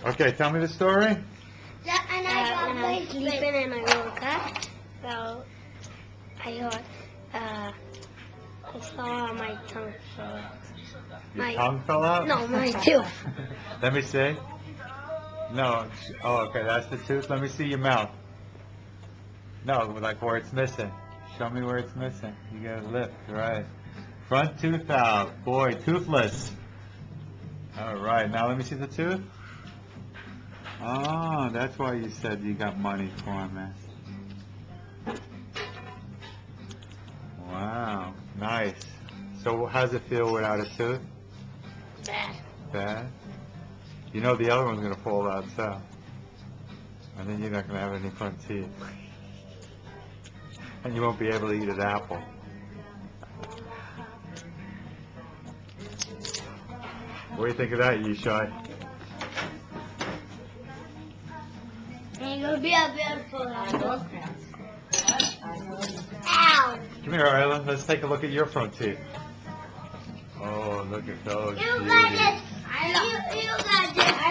Okay, tell me the story. Yeah, and When I was sleeping and I woke up, so I saw my tongue fall. Your tongue fell out? No, my tooth. Let me see. No. Oh, okay, that's the tooth. Let me see your mouth. No, like where it's missing. Show me where it's missing. You gotta lift, right. Front tooth out. Boy, toothless. All right, now let me see the tooth. Oh, that's why you said you got money for me. Wow, nice. So how's it feel without a tooth? Bad. Bad? You know the other one's gonna fall out, so. And then you're not gonna have any front teeth. And you won't be able to eat an apple. What do you think of that, Yishai? And you'll be a beautiful apple. Ow! Come here, Isla. Let's take a look at your front teeth. Oh, look at those. You got this. You got this.